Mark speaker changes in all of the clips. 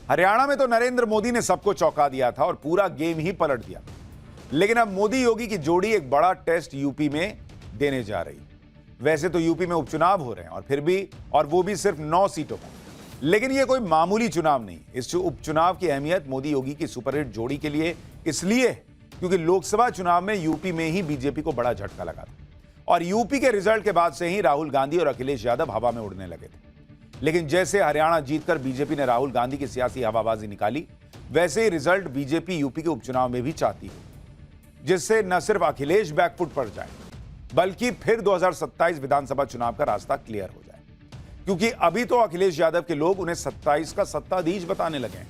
Speaker 1: हरियाणा में तो नरेंद्र मोदी ने सबको चौंका दिया था और पूरा गेम ही पलट दिया। लेकिन अब मोदी योगी की जोड़ी एक बड़ा टेस्ट यूपी में देने जा रही। वैसे तो यूपी में उपचुनाव हो रहे हैं और वो भी सिर्फ 9 सीटों पर। लेकिन ये कोई मामूली चुनाव नहीं। इस उपचुनाव की अहमियत मोदी योगी की सुपरहिट जोड़ी के लिए इसलिए है क्योंकि लोकसभा चुनाव में यूपी में ही बीजेपी को बड़ा झटका लगा था और यूपी के रिजल्ट के बाद से ही राहुल गांधी और अखिलेश यादव हवा में उड़ने लगे थे। लेकिन जैसे हरियाणा जीतकर बीजेपी ने राहुल गांधी की सियासी हवाबाजी निकाली, वैसे ही रिजल्ट बीजेपी यूपी के उपचुनाव में भी चाहती है, जिससे न सिर्फ अखिलेश बैकफुट पर जाए बल्कि फिर 2027 विधानसभा चुनाव का रास्ता क्लियर हो जाए। क्योंकि अभी तो अखिलेश यादव के लोग उन्हें 27 का सत्ताधीश बताने लगे हैं,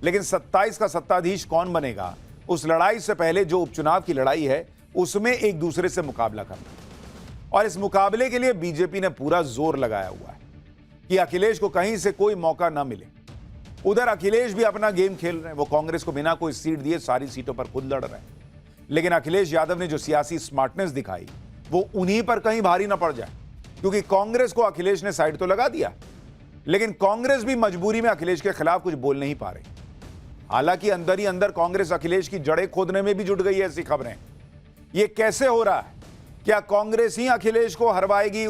Speaker 1: लेकिन 27 का सत्ताधीश कौन बनेगा, उस लड़ाई से पहले जो उपचुनाव की लड़ाई है उसमें एक दूसरे से मुकाबला करना। और इस मुकाबले के लिए बीजेपी ने पूरा जोर लगाया हुआ है कि अखिलेश को कहीं से कोई मौका ना मिले। उधर अखिलेश भी अपना गेम खेल रहे हैं, वो कांग्रेस को बिना कोई सीट दिए सारी सीटों पर खुद लड़ रहे हैं। लेकिन अखिलेश यादव ने जो सियासी स्मार्टनेस दिखाई वो उन्हीं पर कहीं भारी ना पड़ जाए, क्योंकि कांग्रेस को अखिलेश ने साइड तो लगा दिया, लेकिन कांग्रेस भी मजबूरी में अखिलेश के खिलाफ कुछ बोल नहीं पा रही। हालांकि अंदर ही अंदर कांग्रेस अखिलेश की जड़ें खोदने में भी जुट गई है। ऐसी खबरें, यह कैसे हो रहा है? क्या कांग्रेस ही अखिलेश को हरवाएगी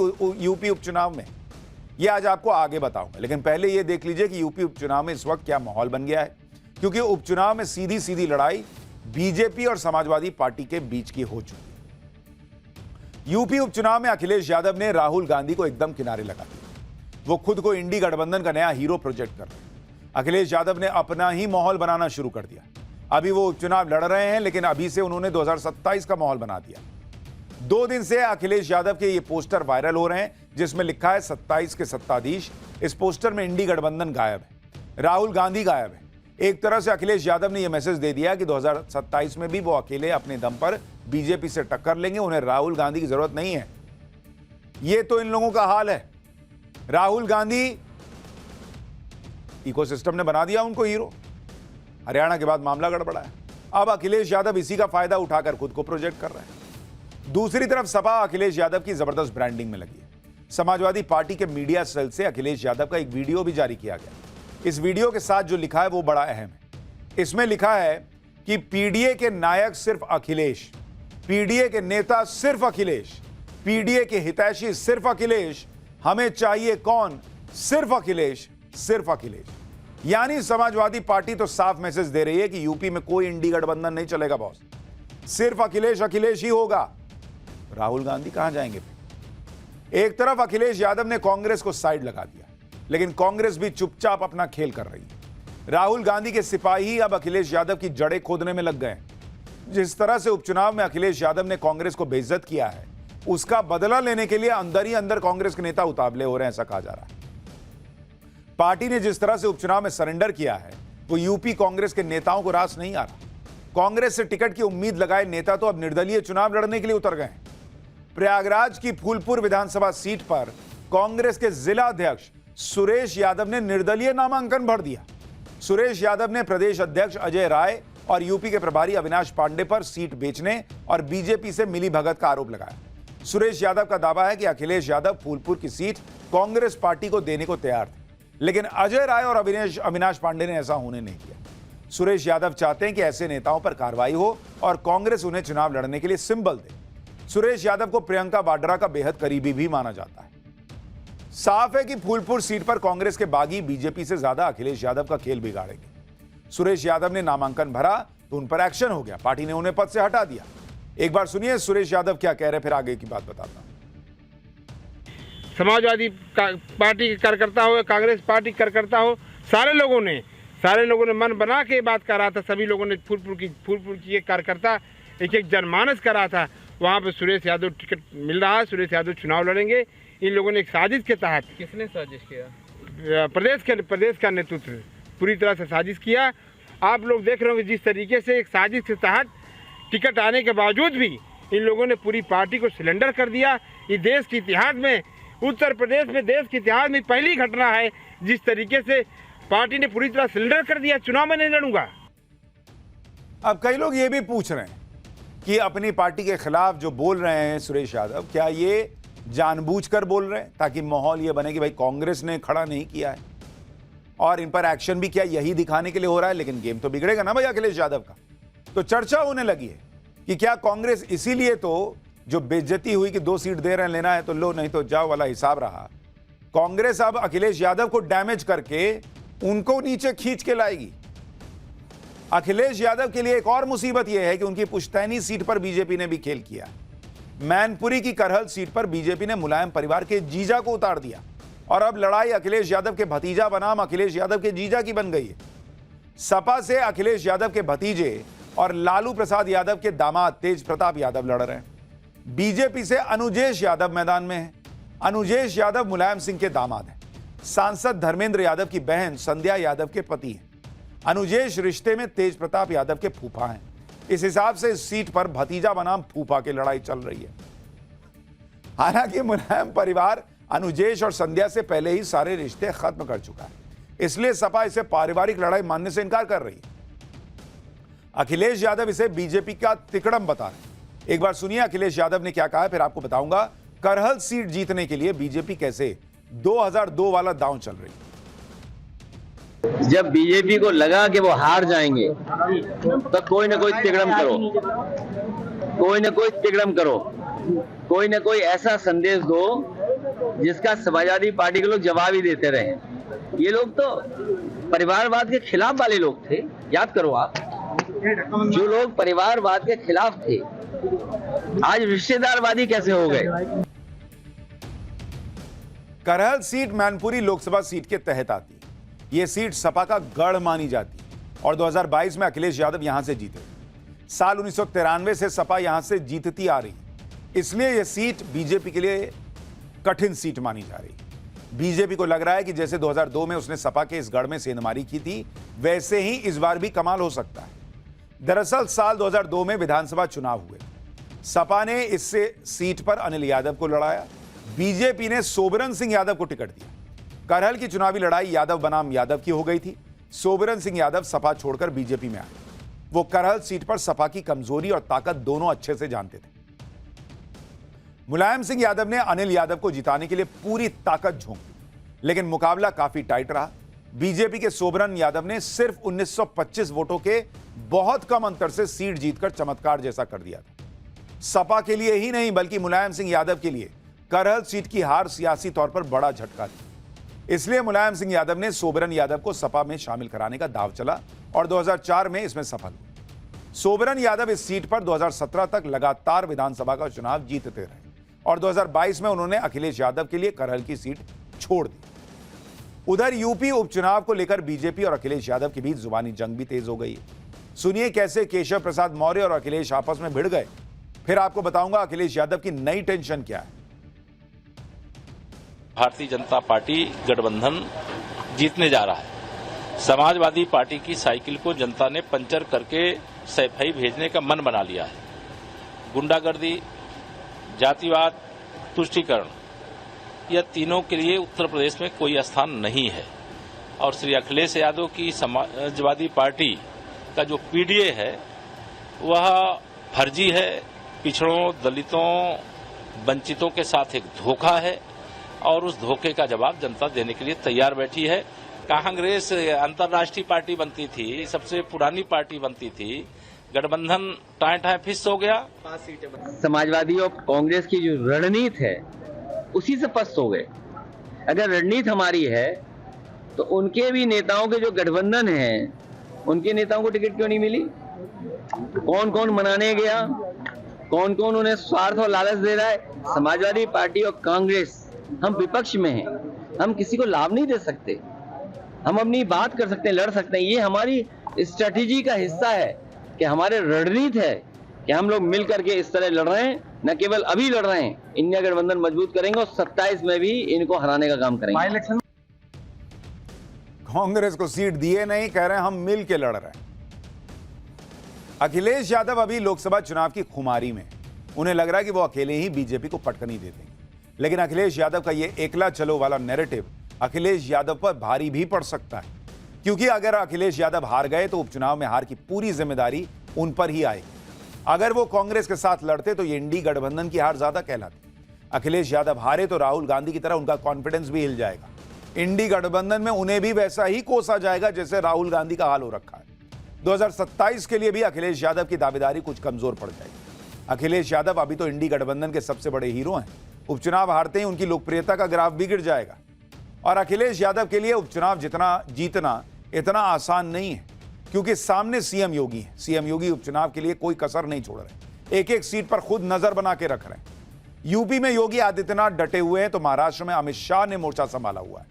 Speaker 1: यूपी उपचुनाव में? यह आज आपको आगे बताऊंगा, लेकिन पहले यह देख लीजिए कि यूपी उपचुनाव में इस वक्त क्या माहौल बन गया है। क्योंकि उपचुनाव में सीधी सीधी लड़ाई बीजेपी और समाजवादी पार्टी के बीच की हो चुकी है। यूपी उपचुनाव में अखिलेश यादव ने राहुल गांधी को एकदम किनारे लगा दिया। वो खुद को इंडी गठबंधन का नया हीरो प्रोजेक्ट कर रहे हैं। अखिलेश यादव ने अपना ही माहौल बनाना शुरू कर दिया। अभी वो उपचुनाव लड़ रहे हैं, लेकिन अभी से उन्होंने 2027 का माहौल बना दिया। 2 दिन से अखिलेश यादव के ये पोस्टर वायरल हो रहे हैं, जिसमें लिखा है 27 के सत्ताधीश। इस पोस्टर में इंडी गठबंधन गायब है, राहुल गांधी गायब है। एक तरह से अखिलेश यादव ने यह मैसेज दे दिया कि 2027 में भी वो अकेले अपने दम पर बीजेपी से टक्कर लेंगे, उन्हें राहुल गांधी की जरूरत नहीं है। ये तो इन लोगों का हाल है। राहुल गांधी इकोसिस्टम ने बना दिया उनको हीरो। हरियाणा के बाद मामला गड़बड़ा है। अब अखिलेश यादव इसी का फायदा उठाकर खुद को प्रोजेक्ट कर रहे हैं। दूसरी तरफ सपा अखिलेश यादव की जबरदस्त ब्रांडिंग में लगी है। समाजवादी पार्टी के मीडिया सेल से अखिलेश यादव का एक वीडियो भी जारी किया गया। इस वीडियो के साथ जो लिखा है वो बड़ा अहम है। इसमें लिखा है कि पीडीए के नायक सिर्फ अखिलेश, पीडीए के नेता सिर्फ अखिलेश, पीडीए के हितैषी सिर्फ अखिलेश, हमें चाहिए कौन? सिर्फ अखिलेश, सिर्फ अखिलेश। यानी समाजवादी पार्टी तो साफ मैसेज दे रही है कि यूपी में कोई इंडी गठबंधन नहीं चलेगा बॉस, सिर्फ अखिलेश अखिलेश ही होगा। राहुल गांधी कहां जाएंगे फिर? एक तरफ अखिलेश यादव ने कांग्रेस को साइड लगा दिया, लेकिन कांग्रेस भी चुपचाप अपना खेल कर रही है। राहुल गांधी के सिपाही अब अखिलेश यादव की जड़ें खोदने में लग गए हैं। जिस तरह से उपचुनाव में अखिलेश यादव ने कांग्रेस को बेइज्जत किया है, उसका बदला लेने के लिए अंदर ही अंदर कांग्रेस के नेता उतावले हो रहे हैं, ऐसा कहा जा रहा है। पार्टी ने जिस तरह से उपचुनाव में सरेंडर किया है, वो यूपी कांग्रेस के नेताओं को रास नहीं आ रहा। कांग्रेस से टिकट की उम्मीद लगाए नेता तो अब निर्दलीय चुनाव लड़ने के लिए उतर गए हैं। प्रयागराज की फूलपुर विधानसभा सीट पर कांग्रेस के जिला अध्यक्ष सुरेश यादव ने निर्दलीय नामांकन भर दिया। सुरेश यादव ने प्रदेश अध्यक्ष अजय राय और यूपी के प्रभारी अविनाश पांडे पर सीट बेचने और बीजेपी से मिलीभगत का आरोप लगाया। सुरेश यादव का दावा है कि अखिलेश यादव फूलपुर की सीट कांग्रेस पार्टी को देने को तैयार थे, लेकिन अजय राय और अविनाश पांडे ने ऐसा होने नहीं दिया। सुरेश यादव चाहते हैं कि ऐसे नेताओं पर कार्रवाई हो और कांग्रेस उन्हें चुनाव लड़ने के लिए सिंबल दे। सुरेश यादव को प्रियंका वाड्रा का बेहद करीबी भी माना जाता है। साफ है कि फूलपुर सीट पर कांग्रेस के बागी बीजेपी से ज्यादा अखिलेश यादव का खेल बिगाड़ेंगे। सुरेश यादव ने नामांकन भरा तो उन पर एक्शन हो गया, पार्टी ने उन्हें पद से हटा दिया। एक बार सुनिए सुरेश यादव क्या कह रहे, फिर आगे की बात बताता हूं।
Speaker 2: समाजवादी पार्टी के कार्यकर्ता हो, कांग्रेस पार्टी के कार्यकर्ता हो, सारे लोगों ने मन बना के बात कर रहा था। सभी लोगों ने फूलपुर की एक कार्यकर्ता एक जनमानस कर रहा था, वहाँ पे सुरेश यादव टिकट मिल रहा है, सुरेश यादव चुनाव लड़ेंगे। इन लोगों ने एक साजिश के तहत,
Speaker 3: किसने साजिश किया?
Speaker 2: प्रदेश का नेतृत्व पूरी तरह से साजिश किया। आप लोग देख रहे होंगे जिस तरीके से एक साजिश के तहत टिकट आने के बावजूद भी इन लोगों ने पूरी पार्टी को सिलेंडर कर दिया। ये देश के इतिहास में, उत्तर प्रदेश में देश के इतिहास में पहली घटना है जिस तरीके से पार्टी ने पूरी तरह सिलेंडर कर दिया, चुनाव में नहीं लड़ूंगा।
Speaker 1: अब कई लोग ये भी पूछ रहे हैं कि अपनी पार्टी के खिलाफ जो बोल रहे हैं सुरेश यादव, क्या ये जानबूझकर बोल रहे हैं ताकि माहौल ये बने कि भाई कांग्रेस ने खड़ा नहीं किया है? और इन पर एक्शन भी क्या यही दिखाने के लिए हो रहा है, लेकिन गेम तो बिगड़ेगा ना भाई अखिलेश यादव का। तो चर्चा होने लगी है कि क्या कांग्रेस इसीलिए तो जो बेइज्जती हुई कि 2 सीट दे रहे हैं, लेना है तो लो नहीं तो जाओ वाला हिसाब रहा, कांग्रेस अब अखिलेश यादव को डैमेज करके उनको नीचे खींच के लाएगी। अखिलेश यादव के लिए एक और मुसीबत यह है कि उनकी पुश्तैनी सीट पर बीजेपी ने भी खेल किया। मैनपुरी की करहल सीट पर बीजेपी ने मुलायम परिवार के जीजा को उतार दिया और अब लड़ाई अखिलेश यादव के भतीजा बनाम अखिलेश यादव के जीजा की बन गई है। सपा से अखिलेश यादव के भतीजे और लालू प्रसाद यादव के दामाद तेज प्रताप यादव लड़ रहे हैं। बीजेपी से अनुजेश यादव मैदान में है। अनुजेश यादव मुलायम सिंह के दामाद हैं। सांसद धर्मेंद्र यादव की बहन संध्या यादव के पति हैं। अनुजेश रिश्ते में तेज प्रताप यादव के फूफा हैं। इस हिसाब से इस सीट पर भतीजा बनाम फूफा की लड़ाई चल रही है। हालांकि मुलायम परिवार अनुजेश और संध्या से पहले ही सारे रिश्ते खत्म कर चुका है, इसलिए सपा इसे पारिवारिक लड़ाई मानने से इनकार कर रही है। अखिलेश यादव इसे बीजेपी का तिकड़म बता रहे हैं। एक बार सुनिए अखिलेश यादव ने क्या कहा, फिर आपको बताऊंगा करहल सीट जीतने के लिए बीजेपी कैसे 2002 वाला दांव चल रही है।
Speaker 3: जब बीजेपी को लगा कि वो हार जाएंगे तो कोई ना कोई तिकड़म करो, कोई ना कोई तिकड़म करो, कोई ना कोई ऐसा संदेश दो जिसका समाजवादी पार्टी के लोग जवाब ही देते रहे। ये लोग तो परिवारवाद के खिलाफ वाले लोग थे, याद करो आप। जो लोग परिवारवाद के खिलाफ थे आज रिश्तेदारवादी कैसे हो गए।
Speaker 1: करहल सीट मैनपुरी लोकसभा सीट के तहत आती है। यह सीट सपा का गढ़ मानी जाती है और 2022 में अखिलेश यादव यहां से जीते। साल 1993 से सपा यहां से जीतती आ रही, इसलिए यह सीट बीजेपी के लिए कठिन सीट मानी जा रही है। बीजेपी को लग रहा है कि जैसे 2002 में उसने सपा के इस गढ़ में सेंधमारी की थी, वैसे ही इस बार भी कमाल हो सकता है। दरअसल साल 2002 में विधानसभा चुनाव हुए। सपा ने इससे सीट पर अनिल यादव को लड़ाया, बीजेपी ने सोबरन सिंह यादव को टिकट दिया। करहल की चुनावी लड़ाई यादव बनाम यादव की हो गई थी। सोबरन सिंह यादव सपा छोड़कर बीजेपी में आए। वो करहल सीट पर सपा की कमजोरी और ताकत दोनों अच्छे से जानते थे। मुलायम सिंह यादव ने अनिल यादव को जिताने के लिए पूरी ताकत झोंक दी, लेकिन मुकाबला काफी टाइट रहा। बीजेपी के सोबरन यादव ने सिर्फ 1925 वोटों के बहुत कम अंतर से सीट जीतकर चमत्कार जैसा कर दिया था। सपा के लिए ही नहीं बल्कि मुलायम सिंह यादव के लिए करहल सीट की हार सियासी तौर पर बड़ा झटका थी। इसलिए मुलायम सिंह यादव ने सोबरन यादव को सपा में शामिल कराने का दांव चला और 2004 में इसमें सफल हुए। सोबरन यादव इस सीट पर 2017 तक लगातार विधानसभा का चुनाव जीतते रहे और 2022 में उन्होंने अखिलेश यादव के लिए करहल की सीट छोड़ दी। उधर यूपी उपचुनाव को लेकर बीजेपी और अखिलेश यादव के बीच जुबानी जंग भी तेज हो गई है। सुनिए कैसे केशव प्रसाद मौर्य और अखिलेश आपस में भिड़ गए, फिर आपको बताऊंगा अखिलेश यादव की नई टेंशन क्या है।
Speaker 4: भारतीय जनता पार्टी गठबंधन जीतने जा रहा है। समाजवादी पार्टी की साइकिल को जनता ने पंचर करके सैफई भेजने का मन बना लिया है। गुंडागर्दी, जातिवाद, तुष्टीकरण, यह तीनों के लिए उत्तर प्रदेश में कोई स्थान नहीं है और श्री अखिलेश यादव की समाजवादी पार्टी का जो पीडीए है वह फर्जी है, पिछड़ों, दलितों, वंचितों के साथ एक धोखा है और उस धोखे का जवाब जनता देने के लिए तैयार बैठी है। कांग्रेस अंतर्राष्ट्रीय पार्टी बनती थी, सबसे पुरानी पार्टी बनती थी, गठबंधन टाएं फिस हो गया।
Speaker 3: समाजवादी और कांग्रेस की जो रणनीति है उसी से पस्त हो गए। अगर रणनीति हमारी है तो उनके भी नेताओं के जो गठबंधन है उनके नेताओं को टिकट क्यों नहीं मिली? कौन कौन मनाने गया, कौन कौन उन्हें स्वार्थ और लालच दे रहा है? समाजवादी पार्टी और कांग्रेस, हम विपक्ष में हैं, हम किसी को लाभ नहीं दे सकते, हम अपनी बात कर सकते हैं, लड़ सकते हैं। ये हमारी स्ट्रेटेजी का हिस्सा है कि हमारे रणनीति है कि हम लोग मिल करके इस तरह लड़ रहे हैं, न केवल अभी लड़ रहे हैं, इंडिया गठबंधन मजबूत करेंगे और 27 में भी इनको हराने का काम करेंगे।
Speaker 1: कांग्रेस को सीट दिए नहीं, कह रहे हैं हम मिल के लड़ रहे हैं। अखिलेश यादव अभी लोकसभा चुनाव की खुमारी में, उन्हें लग रहा है कि वो अकेले ही बीजेपी को पटकनी दे देंगे, लेकिन अखिलेश यादव का ये एकला चलो वाला नैरेटिव अखिलेश यादव पर भारी भी पड़ सकता है, क्योंकि अगर अखिलेश यादव हार गए तो उपचुनाव में हार की पूरी जिम्मेदारी उन पर ही आएगी। अगर वो कांग्रेस के साथ लड़ते तो ये इंडी गठबंधन की हार ज्यादा कहलाती। अखिलेश यादव हारे तो राहुल गांधी की तरह उनका कॉन्फिडेंस भी हिल जाएगा। इंडी गठबंधन में उन्हें भी वैसा ही कोसा जाएगा जैसे राहुल गांधी का हाल हो रखा है। 2027 के लिए भी अखिलेश यादव की दावेदारी कुछ कमजोर पड़ जाएगी। अखिलेश यादव अभी तो इंडी गठबंधन के सबसे बड़े हीरो हैं। उपचुनाव हारते ही उनकी लोकप्रियता का ग्राफ भी गिर जाएगा और अखिलेश यादव के लिए उपचुनाव जीतना इतना आसान नहीं है, क्योंकि सामने सीएम योगी है। सीएम योगी उपचुनाव के लिए कोई कसर नहीं छोड़ रहे, एक एक सीट पर खुद नजर बना के रख रहे हैं। यूपी में योगी आदित्यनाथ डटे हुए हैं तो महाराष्ट्र में अमित शाह ने मोर्चा संभाला हुआ है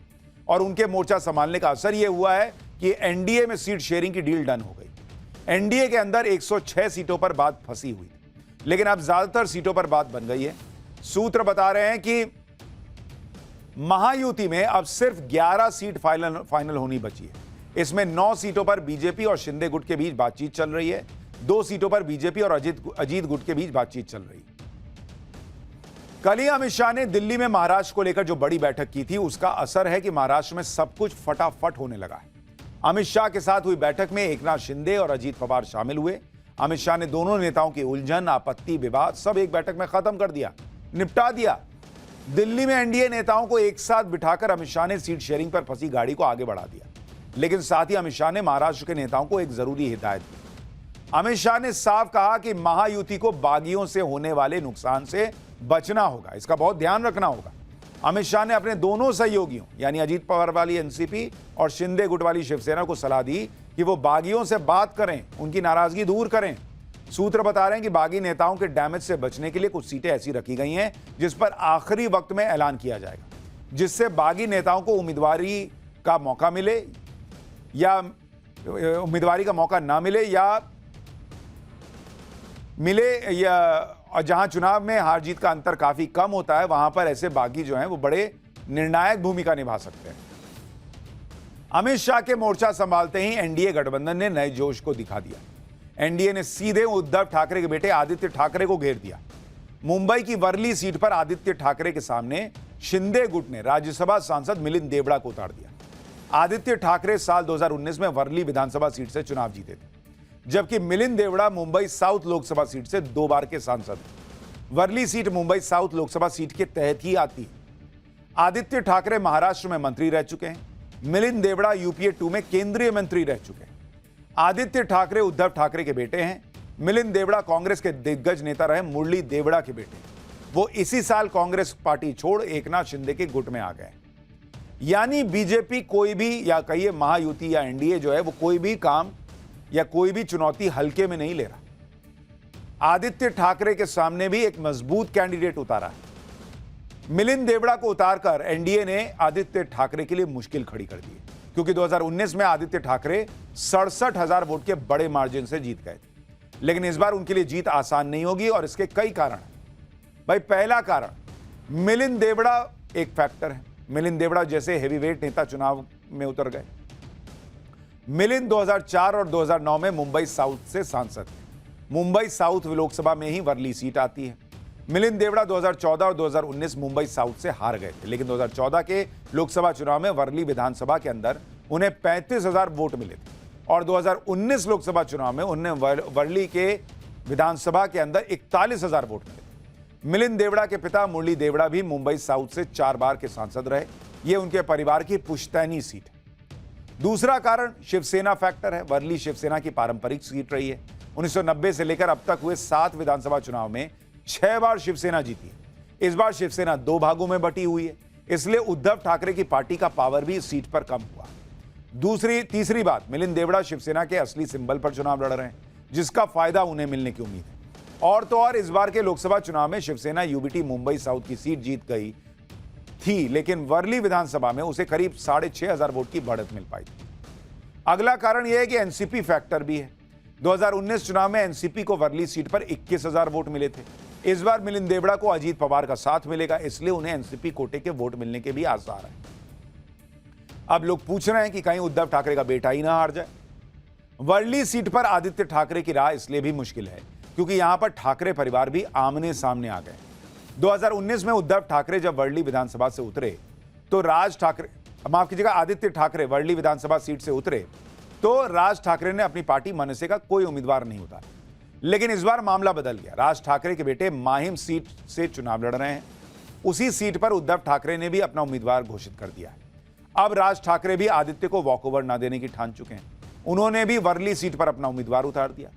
Speaker 1: और उनके मोर्चा संभालने का असर यह हुआ है कि एनडीए में सीट शेयरिंग की डील डन हो गई। एनडीए के अंदर 106 सीटों पर बात फंसी हुई थी, लेकिन अब ज्यादातर सीटों पर बात बन गई है। सूत्र बता रहे हैं कि महायुति में अब सिर्फ 11 सीट फाइनल होनी बची है। इसमें 9 सीटों पर बीजेपी और शिंदे गुट के बीच बातचीत चल रही है, 2 सीटों पर बीजेपी और अजीत गुट के बीच बातचीत चल रही है। कल ही अमित शाह ने दिल्ली में महाराष्ट्र को लेकर जो बड़ी बैठक की थी, उसका असर है कि महाराष्ट्र में सब कुछ फटाफट होने लगा है। अमित शाह के साथ हुई बैठक में एकनाथ शिंदे और अजीत पवार शामिल हुए। अमित शाह ने दोनों नेताओं की उलझन, आपत्ति, विवाद सब एक बैठक में खत्म कर दिया, निपटा दिया। दिल्ली में एनडीए नेताओं को एक साथ बिठाकर अमित शाह ने सीट शेयरिंग पर फंसी गाड़ी को आगे बढ़ा दिया, लेकिन साथ ही अमित शाह ने महाराष्ट्र के नेताओं को एक जरूरी हिदायत दी। अमित शाह ने साफ कहा कि महायुति को बागियों से होने वाले नुकसान से बचना होगा, इसका बहुत ध्यान रखना होगा। अमित शाह ने अपने दोनों सहयोगियों यानी अजीत पवार वाली एनसीपी और शिंदे गुट वाली शिवसेना को सलाह दी कि वो बागियों से बात करें, उनकी नाराजगी दूर करें। सूत्र बता रहे हैं कि बागी नेताओं के डैमेज से बचने के लिए कुछ सीटें ऐसी रखी गई हैं जिस पर आखिरी वक्त में ऐलान किया जाएगा, जिससे बागी नेताओं को उम्मीदवारी का मौका मिले या उम्मीदवारी का मौका ना मिले या और जहां चुनाव में हार जीत का अंतर काफी कम होता है, वहां पर ऐसे बागी जो हैं वो बड़े निर्णायक भूमिका निभा सकते हैं। अमित शाह के मोर्चा संभालते ही एनडीए गठबंधन ने नए जोश को दिखा दिया। एनडीए ने सीधे उद्धव ठाकरे के बेटे आदित्य ठाकरे को घेर दिया। मुंबई की वर्ली सीट पर आदित्य ठाकरे के सामने शिंदे गुट ने राज्यसभा सांसद मिलिंद देवड़ा को उतार दिया। आदित्य ठाकरे साल 2019 में वर्ली विधानसभा सीट से चुनाव जीते थे, जबकि मिलिंद देवड़ा मुंबई साउथ लोकसभा सीट से 2 बार के सांसद हैं। Worli seat Mumbai south Lok Sabha seat के तहत ही आती है। आदित्य ठाकरे महाराष्ट्र में मंत्री रह चुके हैं। मिलिंद देवड़ा यूपीए 2 में केंद्रीय मंत्री रह चुके हैं। आदित्य ठाकरे उद्धव ठाकरे के बेटे हैं। मिलिंद देवड़ा कांग्रेस के दिग्गज नेता रहे मुरली देवड़ा के बेटे। वो इसी साल कांग्रेस पार्टी छोड़ एकनाथ शिंदे के गुट में आ गए। यानी बीजेपी कोई भी या कहिए महायुति या एनडीए जो है वो कोई भी काम या कोई भी चुनौती हल्के में नहीं ले रहा। आदित्य ठाकरे के सामने भी एक मजबूत कैंडिडेट उतारा है। मिलिंद देवड़ा को उतारकर एनडीए ने आदित्य ठाकरे के लिए मुश्किल खड़ी कर दी, क्योंकि 2019 में आदित्य ठाकरे 67,000 वोट के बड़े मार्जिन से जीत गए थे। लेकिन इस बार उनके लिए जीत आसान नहीं होगी और इसके कई कारण हैं। भाई, पहला कारण मिलिंद देवड़ा एक फैक्टर है। मिलिंद देवड़ा जैसे हेवीवेट नेता चुनाव में उतर गए। मिलिंद 2004 और 2009 में मुंबई साउथ से सांसद थे। मुंबई साउथ लोकसभा में ही वर्ली सीट आती है। मिलिंद देवड़ा 2014 और 2019 मुंबई साउथ से हार गए थे, लेकिन 2014 के लोकसभा चुनाव में वर्ली विधानसभा के अंदर उन्हें 35,000 वोट मिले थे और 2019 लोकसभा चुनाव में उन्हें वर्ली के विधानसभा के अंदर 41,000 वोट मिले थे। मिलिंद देवड़ा के पिता मुरली देवड़ा भी मुंबई साउथ से 4 बार के सांसद रहे। ये उनके परिवार की पुश्तैनी सीट है। दूसरा कारण शिवसेना फैक्टर है। वर्ली शिवसेना की पारंपरिक सीट रही है। 1990 से लेकर अब तक हुए 7 विधानसभा चुनाव में 6 बार शिवसेना जीती है। इस बार शिवसेना 2 भागों में बटी हुई है, इसलिए उद्धव ठाकरे की पार्टी का पावर भी इस सीट पर कम हुआ। तीसरी बात, मिलिंद देवड़ा शिवसेना के असली सिंबल पर चुनाव लड़ रहे हैं, जिसका फायदा उन्हें मिलने की उम्मीद है। और तो और इस बार के लोकसभा चुनाव में शिवसेना यूबीटी मुंबई साउथ की सीट जीत गई थी, लेकिन वर्ली विधानसभा में उसे करीब 6,500 वोट की बढ़त मिल पाई थी। अगला कारण यह है कि एनसीपी फैक्टर भी है। 2019 चुनाव में एनसीपी को वर्ली सीट पर 21,000 वोट मिले थे। इस बार मिलिंद देवड़ा को अजीत पवार का साथ मिलेगा, इसलिए उन्हें एनसीपी कोटे के वोट मिलने के भी आसार है। अब लोग पूछ रहे हैं कि कहीं उद्धव ठाकरे का बेटा ही ना हार जाए। वर्ली सीट पर आदित्य ठाकरे की राह इसलिए भी मुश्किल है क्योंकि यहां पर ठाकरे परिवार भी आमने सामने आ गए। 2019 में उद्धव ठाकरे जब वर्ली विधानसभा से उतरे तो आदित्य ठाकरे वर्ली विधानसभा सीट से उतरे तो राज ठाकरे ने अपनी पार्टी मनसे का कोई उम्मीदवार नहीं उतारा। लेकिन इस बार मामला बदल गया। राज ठाकरे के बेटे माहिम सीट से चुनाव लड़ रहे हैं। उसी सीट पर उद्धव ठाकरे ने भी अपना उम्मीदवार घोषित कर दिया है। अब राज ठाकरे भी आदित्य को वॉकओवर ना देने की ठान चुके हैं। उन्होंने भी वर्ली सीट पर अपना उम्मीदवार उतार दिया।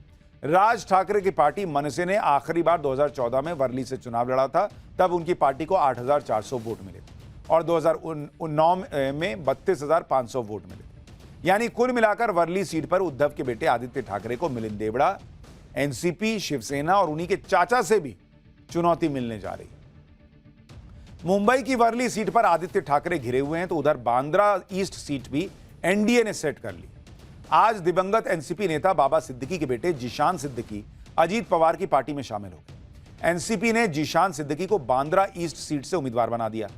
Speaker 1: राज ठाकरे की पार्टी मनसे ने आखिरी बार 2014 में वर्ली से चुनाव लड़ा था, तब उनकी पार्टी को 8,400 वोट मिले थे और 2019 में 32,500 वोट मिले थे। यानी कुल मिलाकर वर्ली सीट पर उद्धव के बेटे आदित्य ठाकरे को मिलिंद देवड़ा, एनसीपी, शिवसेना और उन्हीं के चाचा से भी चुनौती मिलने जा रही है। मुंबई की वर्ली सीट पर आदित्य ठाकरे घिरे हुए हैं, तो उधर बांद्रा ईस्ट सीट भी एनडीए ने सेट कर ली। आज दिवंगत एनसीपी नेता बाबा सिद्दीकी के बेटे जीशान सिद्दीकी अजीत पवार की पार्टी में शामिल हो गए। एनसीपी ने जीशान सिद्दीकी को बांद्रा ईस्ट सीट से उम्मीदवार बना दिया।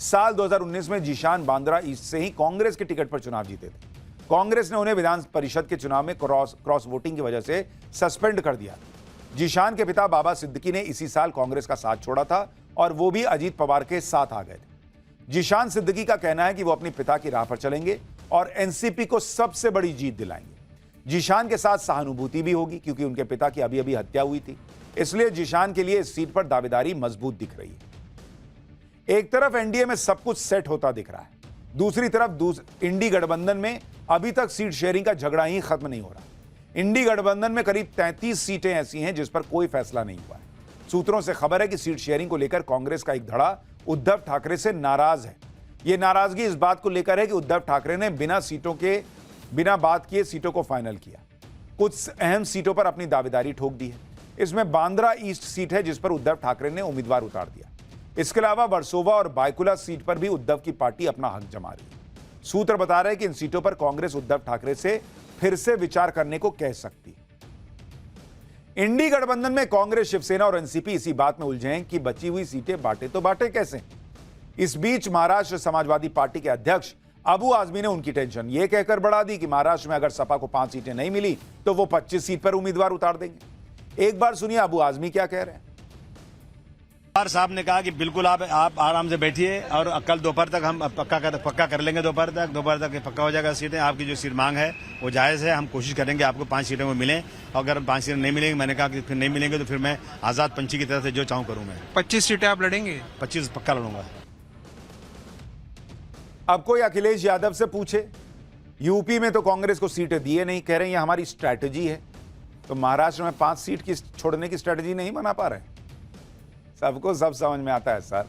Speaker 1: साल 2019 में जीशान बांद्रा ईस्ट से ही कांग्रेस के टिकट पर चुनाव जीते थे। कांग्रेस ने उन्हें विधान परिषद के चुनाव में क्रॉस वोटिंग की वजह से सस्पेंड कर दिया। जीशान के पिता बाबा सिद्दीकी ने इसी साल कांग्रेस का साथ छोड़ा था और वो भी अजीत पवार के साथ आ गए थे। जीशान सिद्दीकी का कहना है कि वो अपने पिता की राह पर चलेंगे और एनसीपी को सबसे बड़ी जीत दिलाएंगे। जीशान के साथ सहानुभूति भी होगी क्योंकि उनके पिता की अभी अभी हत्या हुई थी, इसलिए जीशान के लिए इस सीट पर दावेदारी मजबूत दिख रही है। एक तरफ एनडीए में सब कुछ सेट होता दिख रहा है, दूसरी तरफ इंडी गठबंधन में अभी तक सीट शेयरिंग का झगड़ा ही खत्म नहीं हो रहा। इंडी गठबंधन में करीब 33 सीटें ऐसी हैं जिस पर कोई फैसला नहीं हुआ है। सूत्रों से खबर है कि सीट शेयरिंग को लेकर कांग्रेस का एक धड़ा उद्धव ठाकरे से नाराज है। यह नाराजगी इस बात को लेकर है कि उद्धव ठाकरे ने बिना बात किए सीटों को फाइनल किया। कुछ अहम सीटों पर अपनी दावेदारी ठोक दी है। इसमें बांद्रा ईस्ट सीट है जिस पर उद्धव ठाकरे ने उम्मीदवार उतार दिया। इसके अलावा वर्सोवा और बायकुला सीट पर भी उद्धव की पार्टी अपना हक जमा रही है। सूत्र बता रहे हैं कि इन सीटों पर कांग्रेस उद्धव ठाकरे से फिर से विचार करने को कह सकती है। इंडी गठबंधन में कांग्रेस, शिवसेना और एनसीपी इसी बात में उलझे हैं कि बची हुई सीटें बांटे तो बांटे कैसे। इस बीच महाराष्ट्र समाजवादी पार्टी के अध्यक्ष अबू आजमी ने उनकी टेंशन यह कहकर बढ़ा दी कि महाराष्ट्र में अगर सपा को 5 सीटें नहीं मिली तो वो 25 सीट पर उम्मीदवार उतार देंगे। एक बार सुनिए अबू आजमी क्या कह रहे हैं।
Speaker 5: साहब ने कहा कि बिल्कुल आप आराम से बैठिए और कल दोपहर तक हम पक्का कर लेंगे। दोपहर तक पक्का हो जाएगा सीटें। आपकी जो सीट मांग है वो जायज़ है। हम कोशिश करेंगे आपको 5 सीटें वो मिलें। अगर 5 सीटें नहीं मिलेंगी, मैंने कहा कि फिर नहीं मिलेंगे तो फिर मैं आज़ाद पंछी की तरह से जो चाहूँ करूँ। मैं
Speaker 6: 25 सीटें आप लड़ेंगे?
Speaker 5: 25 पक्का लड़ूंगा।
Speaker 1: अब कोई अखिलेश यादव से पूछे, यूपी में तो कांग्रेस को सीटें दिए नहीं, कह रहे हैं ये हमारी स्ट्रैटेजी है। तो महाराष्ट्र में 5 सीट की छोड़ने की स्ट्रैटेजी नहीं बना पा रहे। सबको सब समझ में आता है सर।